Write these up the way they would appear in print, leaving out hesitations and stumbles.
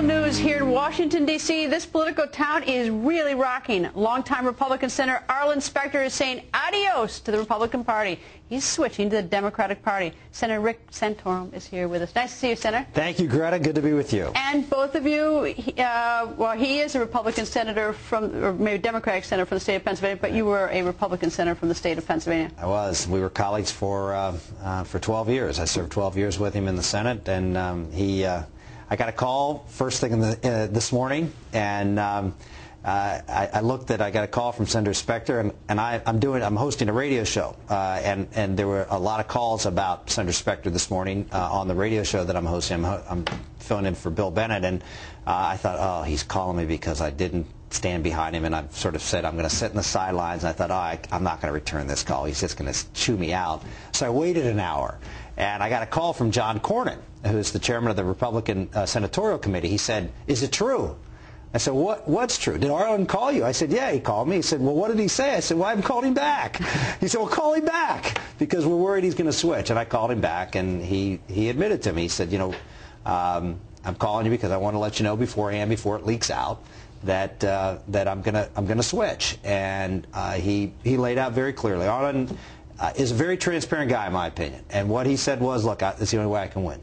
Local news here in Washington, D.C. This political town is really rocking. Longtime Republican Senator Specter is saying adios to the Republican Party. He's switching to the Democratic Party. Senator Rick Santorum is here with us. Nice to see you, Senator. Thank you, Greta. Good to be with you. And both of you, well, he is a Republican senator from, or maybe Democratic senator from the state of Pennsylvania, but you were a Republican senator from the state of Pennsylvania. I was. We were colleagues for 12 years. I served 12 years with him in the Senate, and I got a call first thing this morning, and I looked at. I got a call from Senator Specter, and I'm hosting a radio show, and there were a lot of calls about Senator Specter this morning on the radio show that I'm hosting. I'm filling in for Bill Bennett, and I thought, oh, he's calling me because I didn't stand behind him, and I've sort of said I'm going to sit in the sidelines. And I thought, oh, I'm not going to return this call. He's just going to chew me out. So I waited an hour, and I got a call from John Cornyn, who's the chairman of the Republican Senatorial Committee. He said, "Is it true?" I said, what's true? Did Arlen call you? I said, yeah, he called me. He said, well, what did he say? I said, well, I haven't called him back. He said, well, call him back because we're worried he's going to switch. And I called him back, and he admitted to me. He said, you know, I'm calling you because I want to let you know beforehand, before it leaks out, that I'm gonna switch. And he laid out very clearly. Arlen is a very transparent guy, in my opinion. And what he said was, look, it's the only way I can win,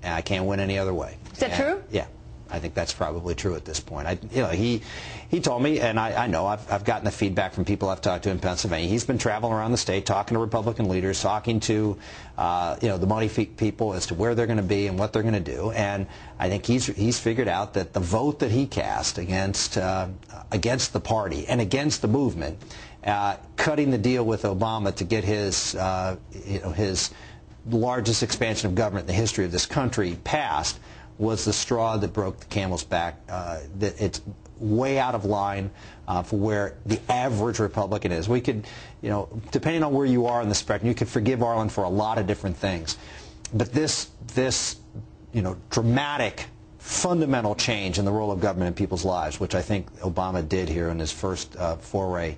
and I can't win any other way. Is that true? Yeah. I think that's probably true at this point. He told me, and I know I've gotten the feedback from people I've talked to in Pennsylvania. He's been traveling around the state, talking to Republican leaders, talking to the money people as to where they're going to be and what they're going to do. And I think he's figured out that the vote that he cast against the party and against the movement, cutting the deal with Obama to get his his largest expansion of government in the history of this country passed, was the straw that broke the camel's back. That it's way out of line for where the average Republican is. We could, depending on where you are in the spectrum, you could forgive Arlen for a lot of different things. But this dramatic, fundamental change in the role of government in people's lives, which I think Obama did here in his first foray,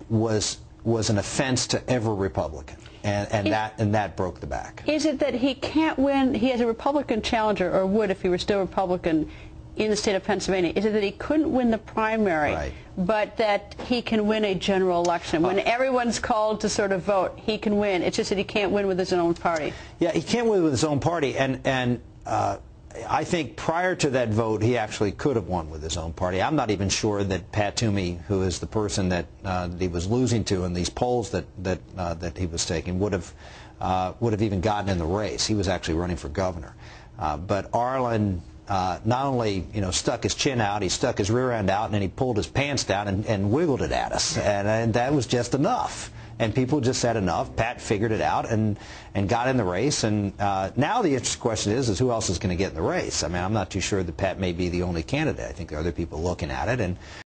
was an offense to every Republican. And that broke the back. Is it that he can't win? He has a Republican challenger, or would if he were still Republican, in the state of Pennsylvania. Is it that he couldn't win the primary, right, but that he can win a general election? When everyone's called to sort of vote, he can win. It's just that he can't win with his own party. Yeah, he can't win with his own party. And I think prior to that vote, he actually could have won with his own party. I'm not even sure that Pat Toomey, who is the person that he was losing to in these polls that he was taking, would have even gotten in the race. He was actually running for governor. But Arlen not only stuck his chin out, he stuck his rear end out, and then he pulled his pants down and wiggled it at us, and that was just enough. And people just said enough. Pat figured it out and got in the race. And now the interesting question is who else is going to get in the race? I mean, I'm not too sure that Pat may be the only candidate. I think there are other people looking at it. And